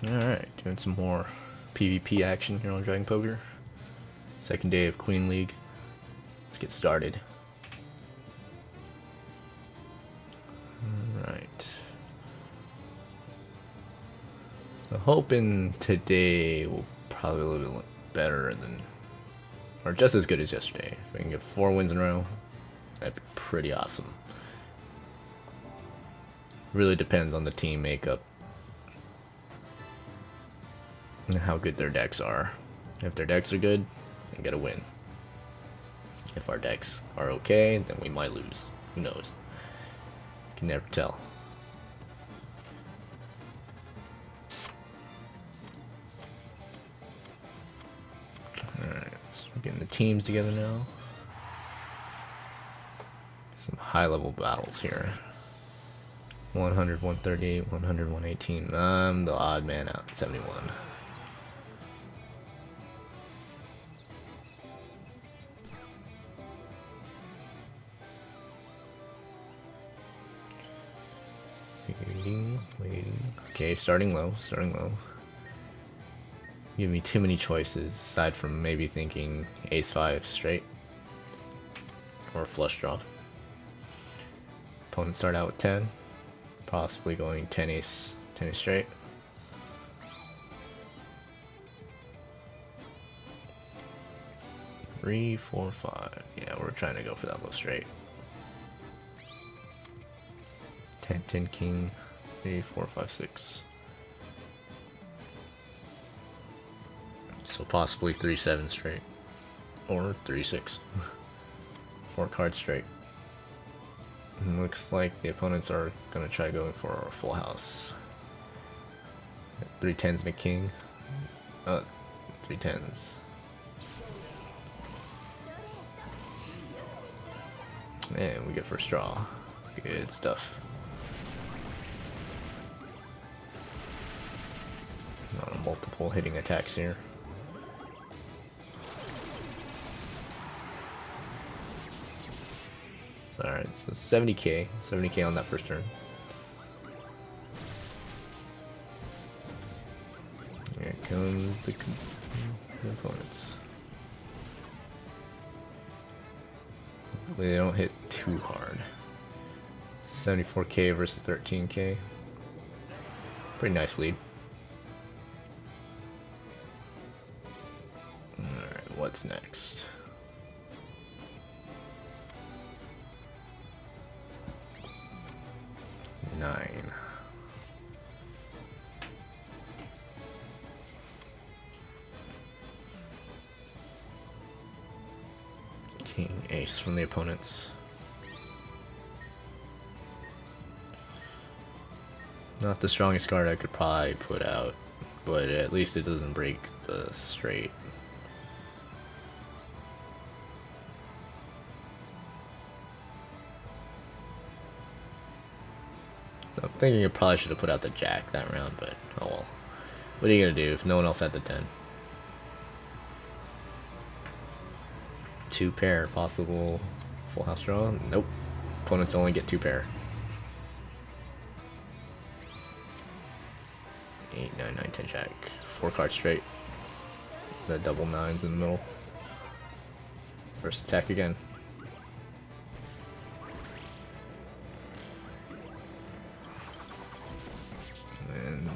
Alright, doing some more PvP action here on Dragon Poker. Second day of Queen League. Let's get started. Alright. So hoping today will probably a little bit better than, or just as good as yesterday. If we can get 4 wins in a row, that'd be pretty awesome. Really depends on the team makeup and how good their decks are. If their decks are good, they get a win. If our decks are okay, then we might lose. Who knows? Can never tell. Alright, so we're getting the teams together now. Some high level battles here. 100, 138, 100, 118. I'm the odd man out, 71. Waiting. Okay, starting low, Give me too many choices, aside from maybe thinking ace-5 straight. Or flush draw. Opponent start out with 10. Possibly going 10 ace straight. Three, 4, 5. Yeah, we're trying to go for that low straight. 10 king, 3, 4, 5, 6. So possibly 3, 7 straight, or 3, 6. 4 cards straight. And looks like the opponents are gonna try going for a full house. 3 10s and a king. 3 10s. And we get first draw. Good stuff. Multiple hitting attacks here. Alright, so 70k on that first turn. Here comes the opponents. Hopefully they don't hit too hard. 74k versus 13k. Pretty nice lead. Alright, what's next? King, ace from the opponents. Not the strongest card I could probably put out, but at least it doesn't break the straight. I'm thinking I probably should have put out the jack that round, but oh well. What are you gonna do if no one else had the 10? 2 pair, possible full house draw? Nope. Opponents only get 2 pair. 8, 9, 9, 10 jack. 4 cards straight. The double 9s in the middle. First attack again. And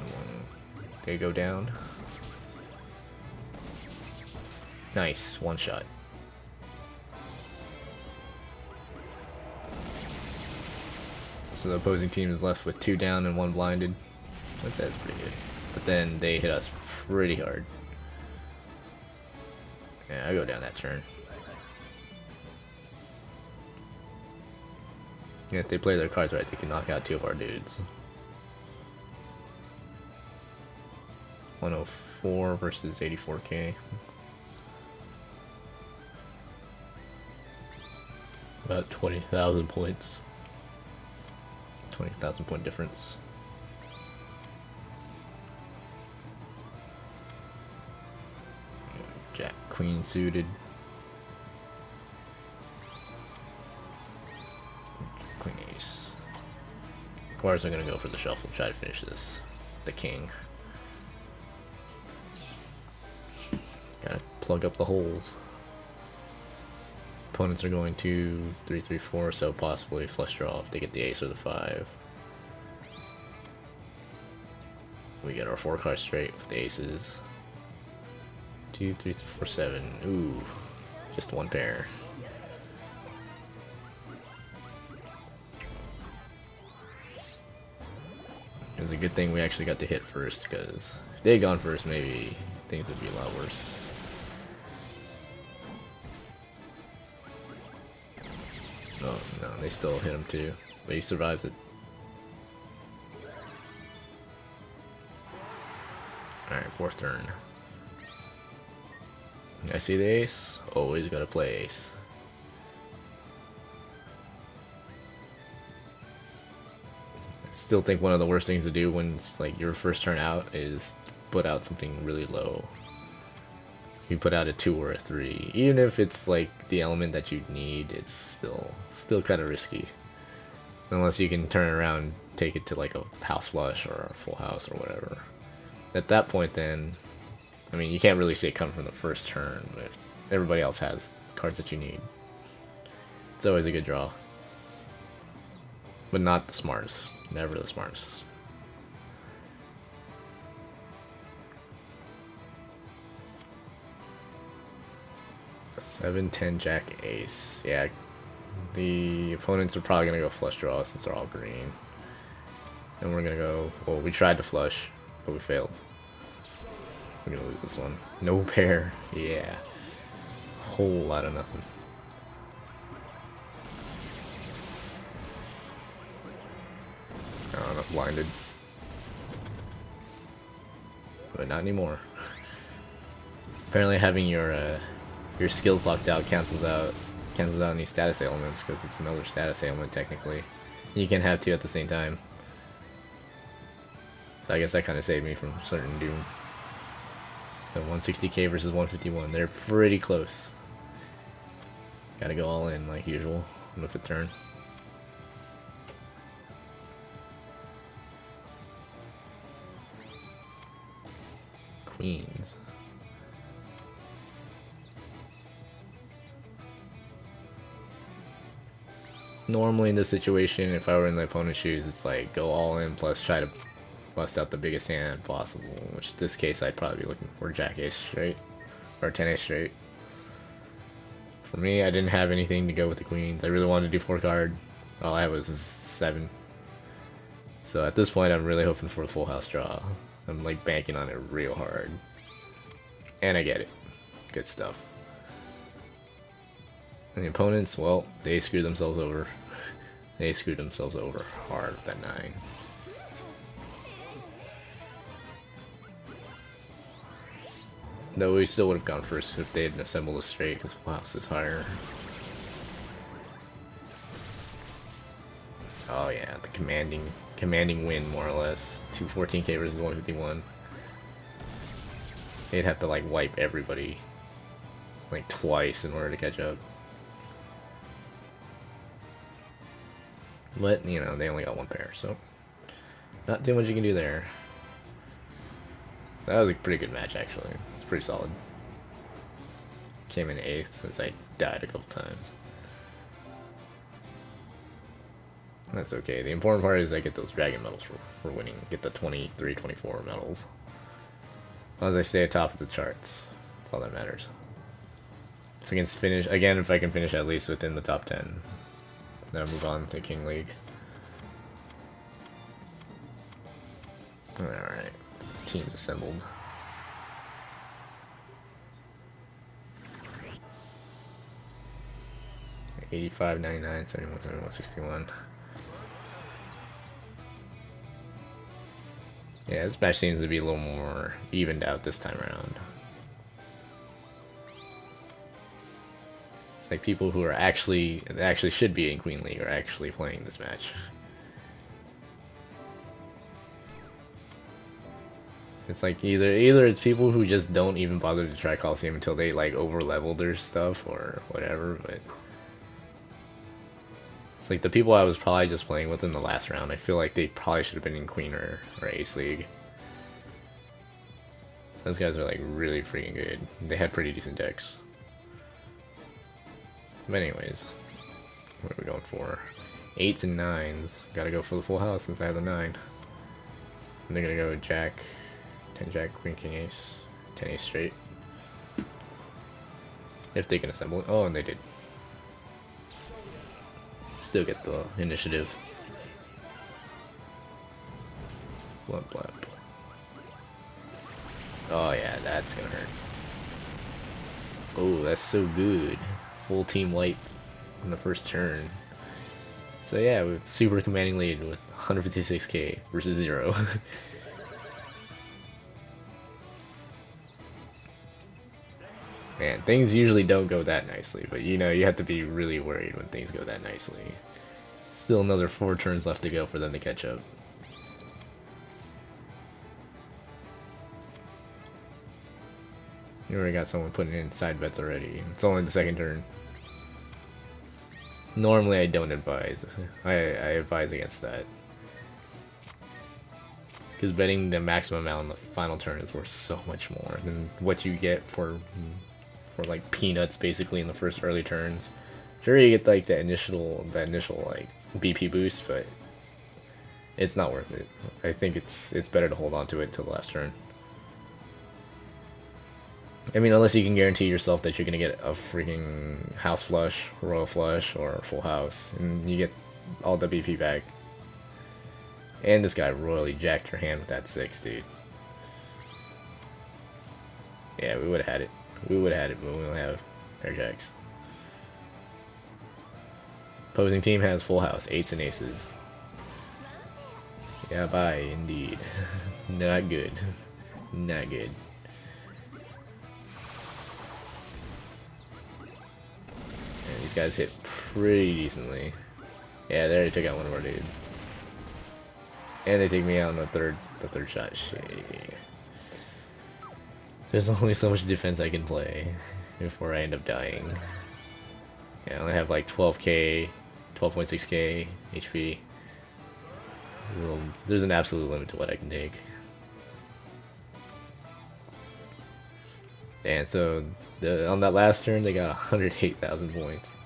they go down. Nice, 1 shot. So the opposing team is left with 2 down and 1 blinded. That's pretty good. But then they hit us pretty hard. Yeah, I go down that turn. Yeah, if they play their cards right, they can knock out 2 of our dudes. 104 versus 84k. About 20,000 points. 20,000 point difference. Jack, queen suited. Queen ace. Of course I'm gonna go for the shuffle, try to finish this. The king. Gotta plug up the holes. Opponents are going to 3-3-4, so possibly flush draw if they get the ace or the 5. We get our 4 cards straight with the aces. 2, 3, 4, 7. Ooh, just one pair. It was a good thing we actually got to hit first, because if they had gone first, maybe things would be a lot worse. Oh no, they still hit him too, but he survives it. Alright, 4th turn. I see the ace. Always gotta play ace. Still think one of the worst things to do when it's like your first turn out is put out something really low. You put out a 2 or a 3, even if it's like the element that you need, it's still kind of risky. Unless you can turn it around and take it to like a house flush or a full house or whatever. At that point then, I mean, you can't really see it come from the first turn, but if everybody else has cards that you need, it's always a good draw. But not the smartest. Never the smartest. A 7, 10, jack, ace. Yeah, the opponents are probably gonna go flush draw since they're all green. And we're gonna go, well, we tried to flush, but we failed. We're gonna lose this one. No pair. Yeah. Whole lot of nothing. Oh, I'm blinded. But not anymore. Apparently having your skills locked out cancels out any status ailments, because it's another status ailment technically. You can have 2 at the same time. So I guess that kind of saved me from certain doom. So 160k versus 151. They're pretty close. Gotta go all in like usual on the 5th turn. Queens. Normally in this situation, if I were in the opponent's shoes, it's like go all in plus try to bust out the biggest hand possible, which in this case I'd probably be looking for jack ace straight or 10 ace straight. For me, I didn't have anything to go with the queens. I really wanted to do 4 card. All I had was 7. So at this point I'm really hoping for a full house draw. I'm like banking on it real hard. And I get it. Good stuff. And the opponents, well, they screwed themselves over. They screwed themselves over hard with that 9. Though we still would have gone first if they had assembled a straight, because full house is higher. Oh yeah, the commanding win, more or less. 214k versus 151. They'd have to like wipe everybody like twice in order to catch up. But, you know, they only got 1 pair, so not too much you can do there. That was a pretty good match, actually. It's pretty solid. Came in 8th since I died a couple times. That's okay. The important part is I get those dragon medals for winning. Get the 23, 24 medals. As long as I stay atop of the charts. That's all that matters. If I can finish, again, if I can finish at least within the top 10, then I'll move on to King League. Alright. Teams assembled. $85, $99, $71, $71, $61. Yeah, this match seems to be a little more evened out this time around. It's like people who are actually should be in Queen League are actually playing this match. It's like either it's people who just don't even bother to try Colosseum until they like over level their stuff or whatever, but it's like the people I was probably just playing with in the last round, I feel like they probably should have been in Queen or Ace League. Those guys are like really freaking good. They had pretty decent decks. But anyways, what are we going for? 8s and 9s. Gotta go for the full house since I have the 9. And they're gonna go Jack, 10 Jack, Queen, King, Ace, 10 Ace straight. If they can assemble it. Oh, and they did. Still get the initiative. Blump, blump. Oh yeah, that's gonna hurt. Oh, that's so good. Full team wipe in the first turn. So yeah, we have super commanding lead with 156k versus 0. Man, things usually don't go that nicely, but you know, you have to be really worried when things go that nicely. Still another 4 turns left to go for them to catch up. You already got someone putting in side bets already. It's only the second turn. Normally I don't advise. I advise against that. Because betting the maximum amount on the final turn is worth so much more than what you get for like peanuts basically in the first early turns. Sure, you get like the initial like BP boost, but it's not worth it. I think it's better to hold on to it until the last turn. I mean, unless you can guarantee yourself that you're gonna get a freaking house flush, royal flush, or full house, and you get all the BP back. And this guy royally jacked your hand with that 6, dude. Yeah, we would have had it. We would have had it, but we don't have pair jacks. Opposing team has full house, 8s and aces. Yeah, bye, indeed. Not good. Not good. And these guys hit pretty decently. Yeah, they already took out one of our dudes. And they take me out on the third shot. Shit. There's only so much defense I can play before I end up dying. Yeah, I only have like 12k, 12.6k HP. Well, there's an absolute limit to what I can take. And so, on that last turn, they got 108,000 points.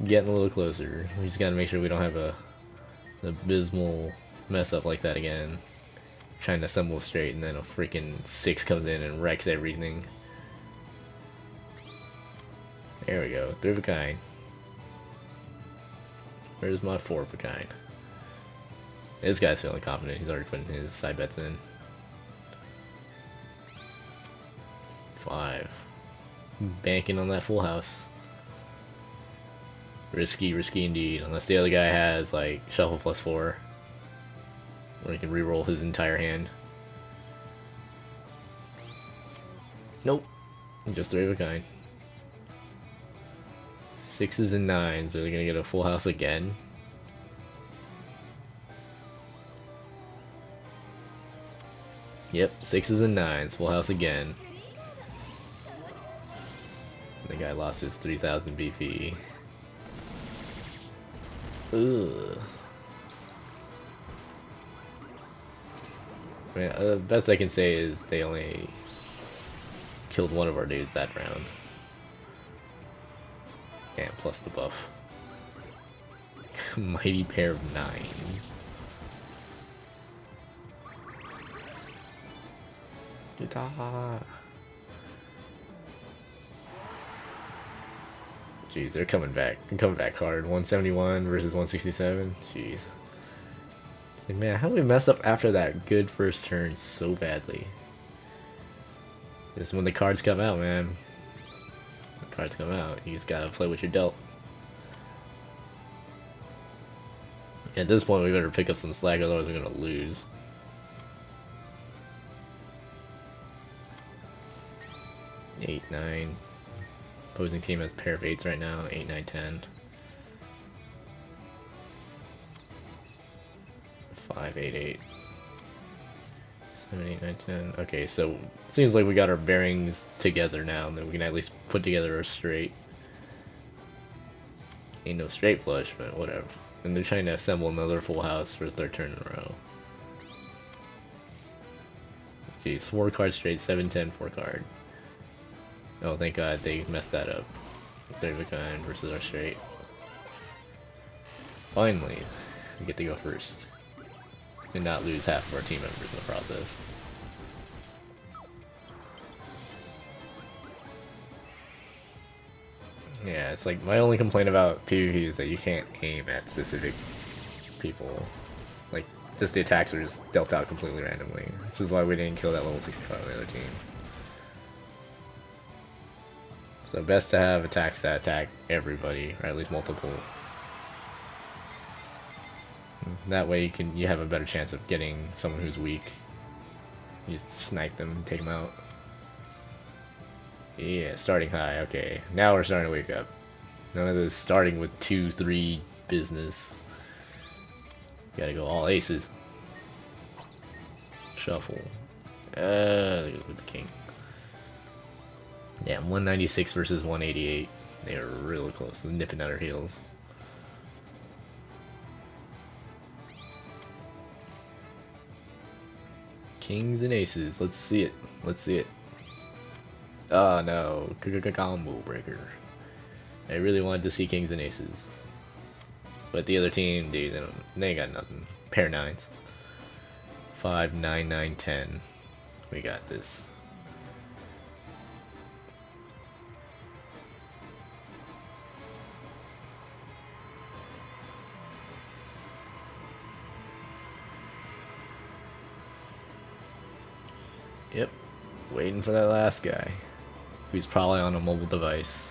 Getting a little closer. We just gotta make sure we don't have an abysmal mess up like that again. Trying to assemble straight and then a freaking 6 comes in and wrecks everything. There we go, 3 of a kind. Where's my 4 of a kind? This guy's feeling confident, he's already putting his side bets in. 5. Banking on that full house. Risky, risky indeed, unless the other guy has like shuffle +4. Where he can reroll his entire hand. Nope. Just 3 of a kind. 6s and 9s. Are they gonna get a full house again? Yep, 6s and 9s. Full house again. The guy lost his 3,000 BP. Ugh. I mean, the best I can say is they only killed one of our dudes that round. And plus the buff. Mighty pair of 9. Jeez, they're coming back. They're coming back hard. 171 versus 167. Jeez. It's like, man, how do we mess up after that good first turn so badly? This is when the cards come out, man. The cards come out. You just gotta play what you're dealt. At this point, we better pick up some slack, otherwise we're gonna lose. Eight, 9. Opposing team has a pair of 8s right now. 8, 9, 10. 5, 8, 8. 7, 8, 9, 10. Okay, so seems like we got our bearings together now, and then we can at least put together a straight. Ain't no straight flush, but whatever. And they're trying to assemble another full house for the 3rd turn in a row. Jeez, 4 cards straight, 7-10, 4 card. Oh, thank God they messed that up. Third of a kind versus our straight. Finally, we get to go first. And not lose half of our team members in the process. Yeah, it's like my only complaint about PvP is that you can't aim at specific people. Like, just the attacks are just dealt out completely randomly, which is why we didn't kill that level 65 on the other team. So best to have attacks that attack everybody, or at least multiple. That way you have a better chance of getting someone who's weak. You just snipe them and take them out. Yeah, starting high. Okay, now we're starting to wake up. None of this starting with 2-3 business. Gotta go all aces. Shuffle. With the king. Yeah, 196 versus 188. They are really close, nipping at our heels. Kings and aces. Let's see it. Let's see it. Oh no, combo breaker. I really wanted to see kings and aces, but the other team, dude, they ain't got nothing. Pair nines. 5, 9, 9, 10. We got this. Yep, waiting for that last guy, who's probably on a mobile device.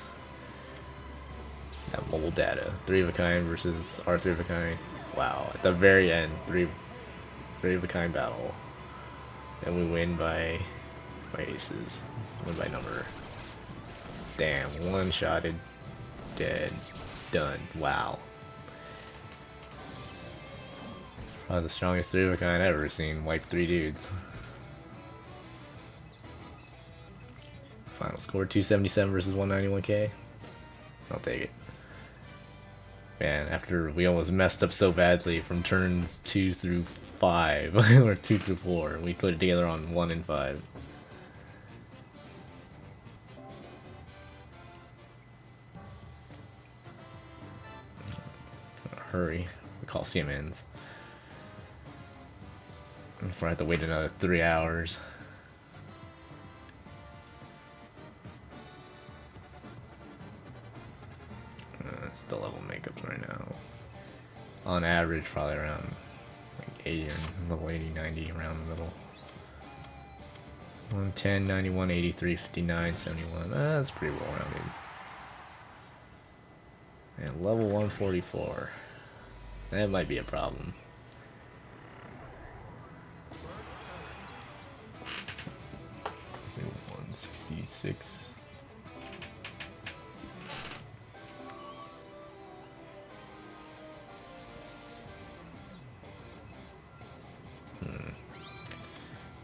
That mobile data. 3 of a kind versus our 3 of a kind. Wow, at the very end, 3 of a kind battle. And we win by aces. Win by number. Damn, one-shotted. Dead. Done. Wow. Probably the strongest 3 of a kind I've ever seen. Wipe 3 dudes. Final score 277 versus 191k. I'll take it. Man, after we almost messed up so badly from turns 2 through 5, or 2 through 4, we put it together on 1 and 5. Hurry. The Colosseum ends. Before I have to wait another 3 hours. That's the level makeups right now. On average, probably around like 80 or level 80, 90, around the middle. 110, 91, 83, 59, 71. That's pretty well rounded. And level 144. That might be a problem. Let's see, 166.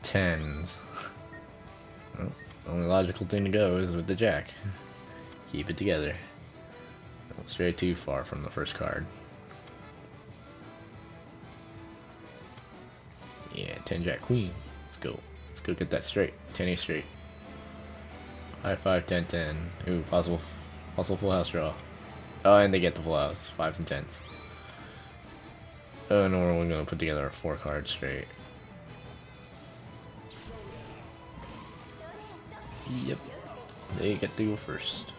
Tens. Well, the only logical thing to go is with the jack. Keep it together. Don't stray too far from the first card. Yeah, 10 jack queen. Let's go. Let's go get that straight. 10 straight. 5 5 10 10. Ooh, possible full house draw. Oh, and they get the full house. 5s and 10s. Oh no, we're only gonna put together a 4 card straight. Yep, they get to go first.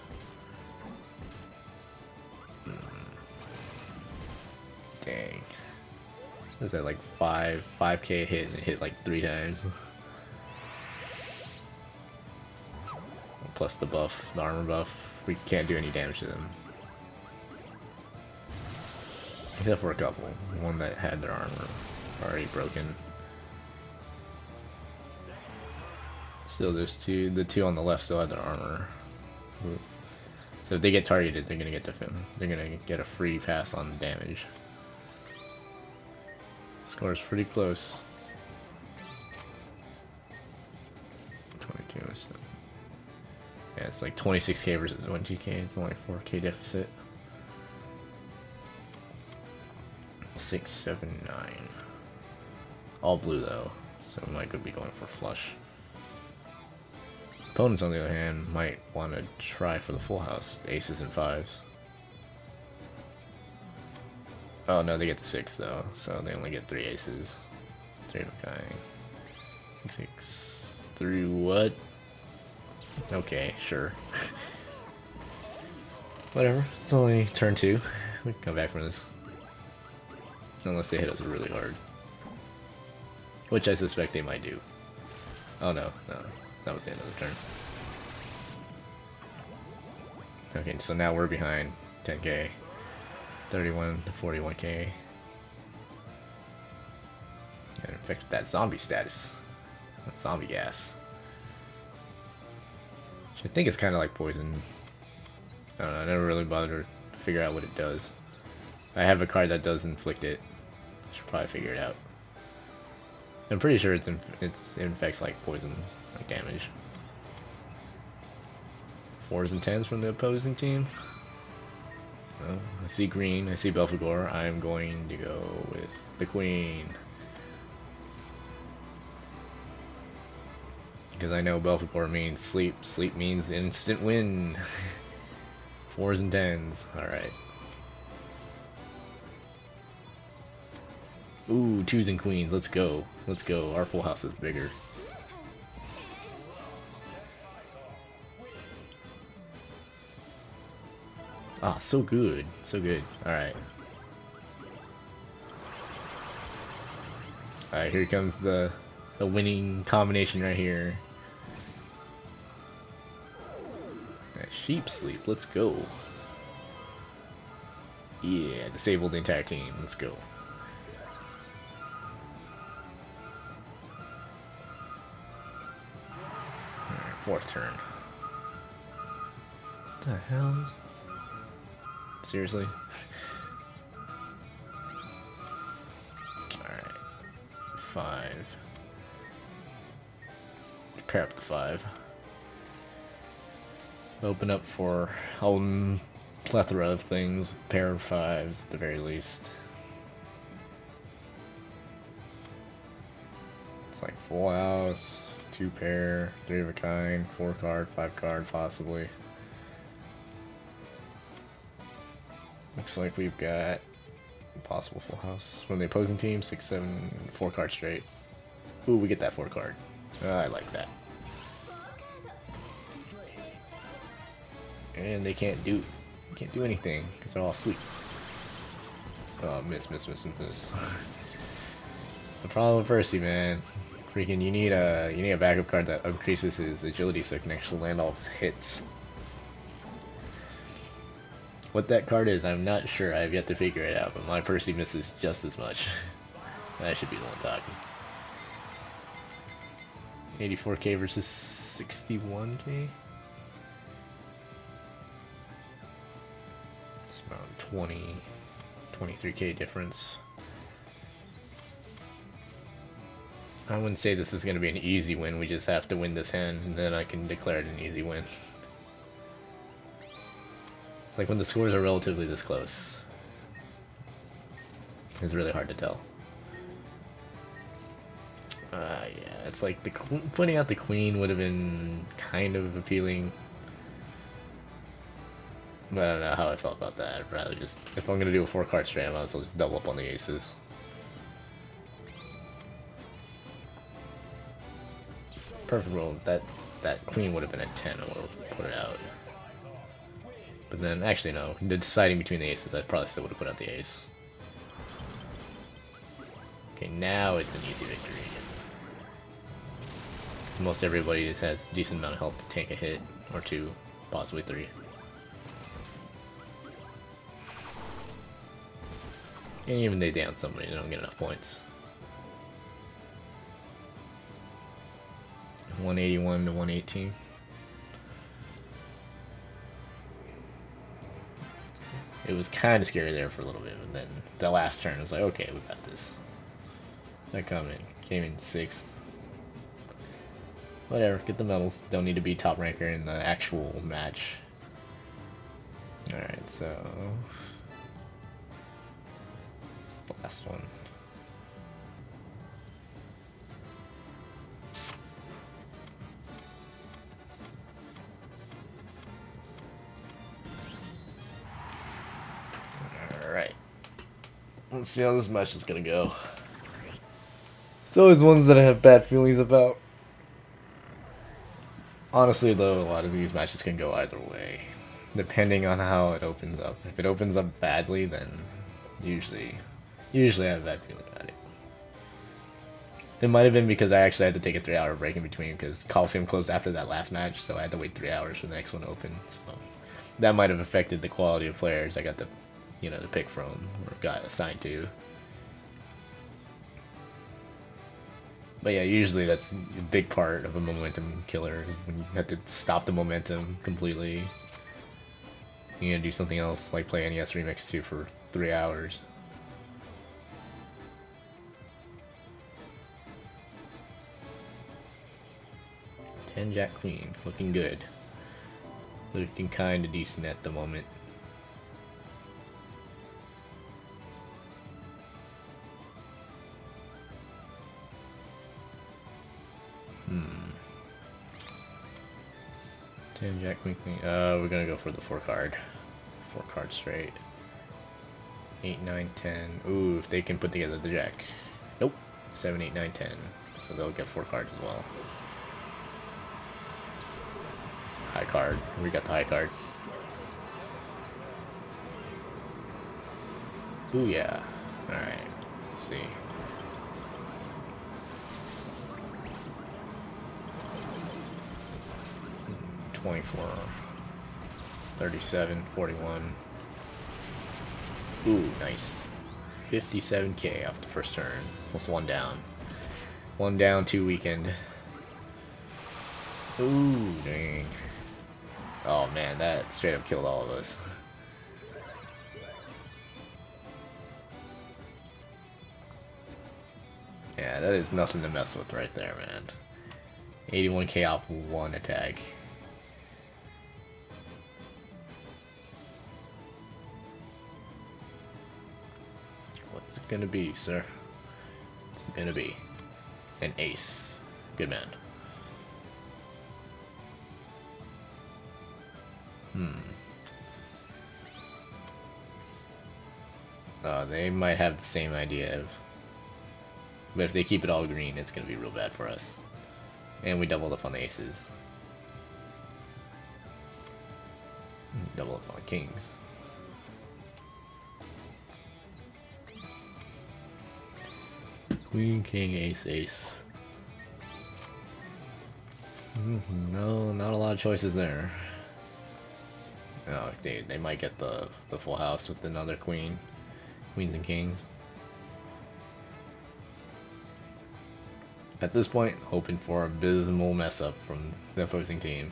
Dang. Is that like 5k hit and it hit like 3 times? Plus the buff, the armor buff. We can't do any damage to them. Except for a couple. One that had their armor already broken. Still, there's the two on the left still have their armor. So if they get targeted, they're gonna get they're gonna get a free pass on damage. Score's pretty close. 22. So yeah, it's like 26k versus 1GK. It's only 4k deficit. 6, 7, 9. All blue though. so we might be going for flush. Opponents, on the other hand, might want to try for the full house, aces and fives. Oh no, they get the 6 though, so they only get 3 aces. 3 of a kind. 6, 3, what? Okay, sure. Whatever, it's only turn 2. We can come back from this. Unless they hit us really hard. Which I suspect they might do. Oh no, no. That was the end of the turn. Okay, so now we're behind 10k. 31 to 41k. And in fact, that zombie status. That zombie gas. Which I think is kind of like poison. I don't know, I never really bothered to figure out what it does. I have a card that does inflict it. I should probably figure it out. I'm pretty sure it infects like poison like damage. 4s and 10s from the opposing team. Well, I see green, I see Belphegor. I'm going to go with the queen. Because I know Belphegor means sleep. Sleep means instant win. 4s and 10s. Alright. Ooh, 2s and queens. Let's go. Let's go. Our full house is bigger. Ah, so good. So good. Alright. Alright, here comes the winning combination right here. Sheep sleep. Let's go. Yeah, disable the entire team. Let's go. Alright, 4th turn. What the hell? Seriously? Alright. 5. Pair up the 5. Open up for a plethora of things. Pair of 5s at the very least. It's like full house, 2 pair, 3 of a kind, 4 card, 5 card possibly. Looks like we've got possible full house. From the opposing team, 6, 7, 4 card straight. Ooh, we get that 4 card. I like that. And they can't do anything because they're all asleep. Oh, miss. It's the problem with Percy, man. Freaking, you need a backup card that increases his agility so he can actually land all his hits. What that card is, I'm not sure. I've yet to figure it out, but my Percy misses just as much. I should be the one talking. 84k versus 61k? It's about 23k difference. I wouldn't say this is going to be an easy win. We just have to win this hand, and then I can declare it an easy win. It's like when the scores are relatively this close. It's really hard to tell. Yeah, it's like putting out the queen would have been kind of appealing. But I don't know how I felt about that. I'd rather just, if I'm going to do a 4 card strat, I might as well just double up on the aces. Perfect roll. That queen would have been at 10. I would have put it out. But then, actually no. Deciding between the aces, I probably still would have put out the ace. Okay, now it's an easy victory. Most everybody has a decent amount of health to take a hit, or 2, possibly 3. And even they down somebody, they don't get enough points. 181 to 118. It was kind of scary there for a little bit, but then the last turn was like, okay, we got this. I came in 6th. Whatever, get the medals. Don't need to be top ranker in the actual match. Alright, so it's the last one. Let's see how this match is gonna go. It's always ones that I have bad feelings about. Honestly, though, a lot of these matches can go either way, depending on how it opens up. If it opens up badly, then usually I have a bad feeling about it. It might have been because I actually had to take a 3-hour break in between because Colosseum closed after that last match, so I had to wait 3 hours for the next one to open. So that might have affected the quality of players I got to, to pick from or got assigned to. But yeah, usually that's a big part of a momentum killer, when you have to stop the momentum completely. You're gonna do something else, like play NES Remix 2 for 3 hours. Jack Queen, looking good. Looking kinda decent at the moment. Jack Queen, Queen. We're gonna go for the 4-card. 4-card straight. 8, 9, 10. Ooh, if they can put together the Jack. Nope. 7, 8, 9, 10. So they'll get 4 cards as well. High card. We got the high card. Booyah. Alright. Let's see. – 24. 37. 41. Ooh, nice. 57k off the first turn. Almost 1 down. 1 down, 2 weakened. Ooh, dang. Oh man, that straight up killed all of us. Yeah, that is nothing to mess with right there, man. 81k off 1 attack. What's it gonna be, sir? What's it gonna be? An ace. Good man. They might have the same idea of, but if they keep it all green, it's gonna be real bad for us. And we doubled up on the aces. Double up on kings. Queen, king, ace, ace. No, not a lot of choices there. Oh, they might get the full house with another queen. Queens and kings. At this point, hoping for abysmal mess up from the opposing team.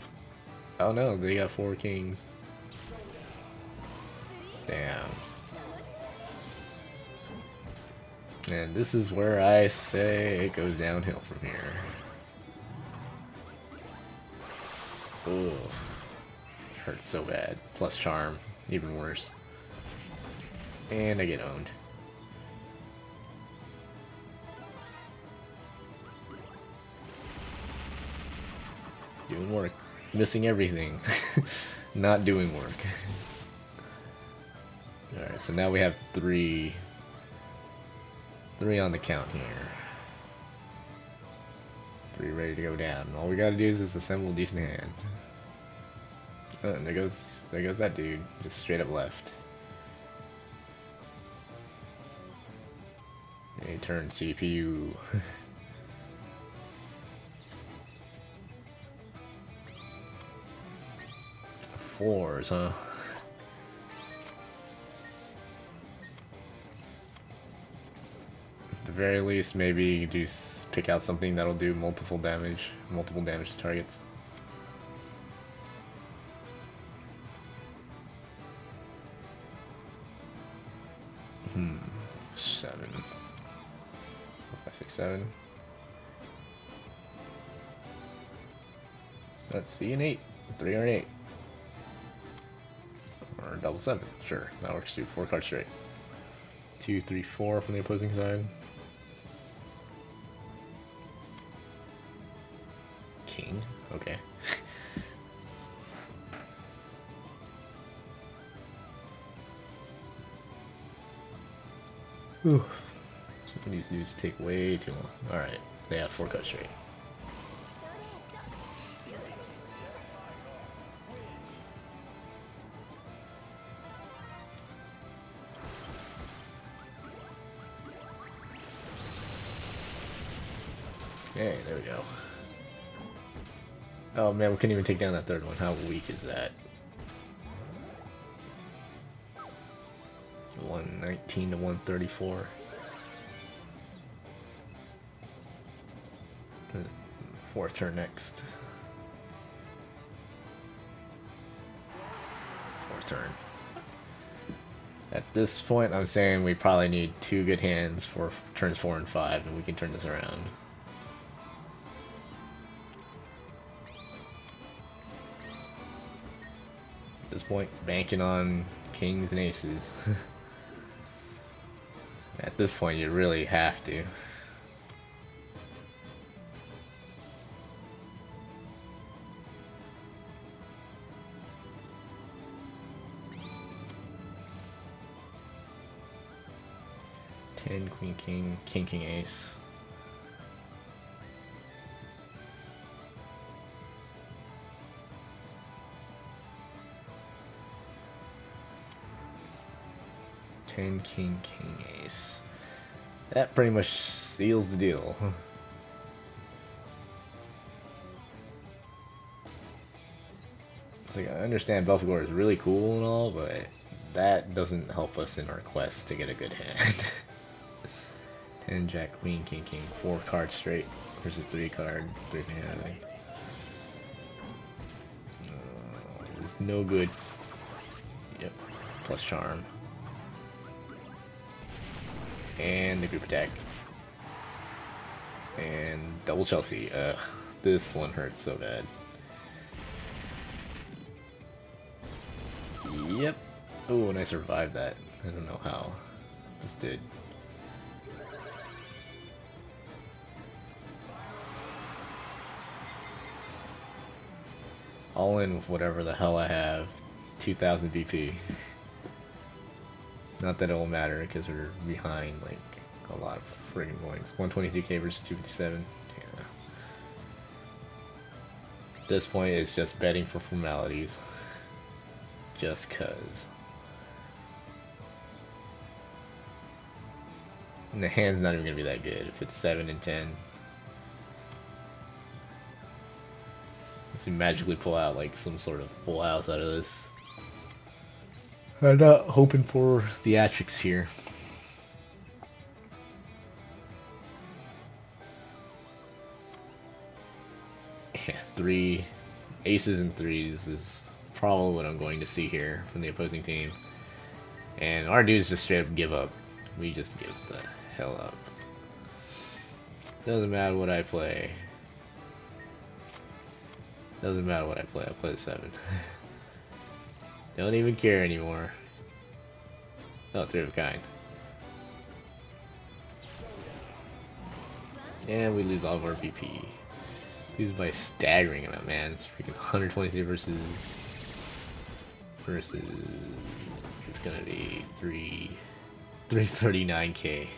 Oh no, they got 4 kings. Damn. And this is where I say it goes downhill from here. Ooh. Hurts so bad. Plus charm, even worse. And I get owned. Doing work. Missing everything. Not doing work. Alright, so now we have 3 on the count here. 3 ready to go down. All we gotta do is just assemble a decent hand. Oh, and there goes that dude. Just straight up left. A turn CPU. Fours, huh? At the very least, maybe just pick out something that'll do multiple damage to targets. Seven. 5, 6, 7. Let's see, an 8. 3 or an 8. Or a double 7. Sure, that works too. 4 cards straight. 2, 3, 4 from the opposing side. King. Okay. Ooh. Some of these dudes take way too long. Alright, they have 4 cuts straight. Okay, there we go. Oh man, we couldn't even take down that third one. How weak is that? 119 to 134. Fourth turn next. Fourth turn. At this point, I'm saying we probably need 2 good hands for turns 4 and 5, and we can turn this around. At this point, banking on kings and aces. At this point, you really have to. Queen, king, king, king, ace. King, king, ace. That pretty much seals the deal. It's like, I understand Belphegor is really cool and all, but that doesn't help us in our quest to get a good hand. 10, jack, queen, king, king. 4 cards straight versus 3 card, 3 hand. It's no good. Yep. Plus charm. And the group attack. And double Chelsea. Ugh. This one hurts so bad. Yep. Oh, and I survived that. I don't know how. Just did. All in with whatever the hell I have. 2000 BP. Not that it will matter because we're behind like a lot of friggin' points. 122k versus 257. Yeah. At this point, it's just betting for formalities. Just cuz. And the hand's not even gonna be that good if it's 7 and 10. To magically pull out like some sort of full house out of this. I'm not hoping for theatrics here. Yeah, 3 aces and 3s is probably what I'm going to see here from the opposing team. And our dudes just straight up give up. We just give the hell up. Doesn't matter what I play. Doesn't matter what I play the 7. Don't even care anymore. Oh, 3 of a kind. And we lose all of our BP. Lose by staggering amount, man. It's freaking 123 versus... It's gonna be 339k.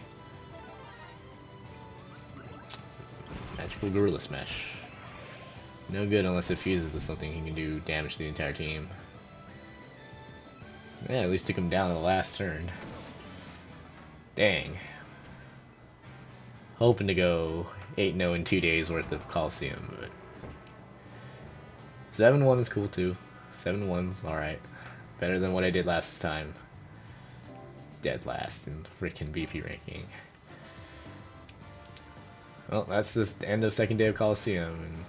Magical Gorilla Smash. No good unless it fuses with something he can do damage to the entire team. Yeah, at least took him down in the last turn. Dang. Hoping to go 8-0 in 2 days worth of Colosseum, but 7-1 is cool too. 7-1's alright. Better than what I did last time. Dead last in freaking BP ranking. Well, that's just the end of second day of Colosseum, and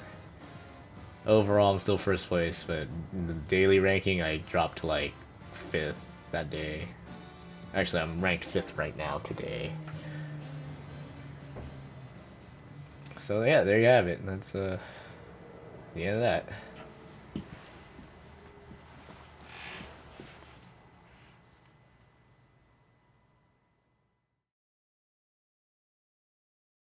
overall I'm still first place, but in the daily ranking I dropped to like 5th that day. Actually, I'm ranked 5th right now today. So yeah, there you have it. That's the end of that.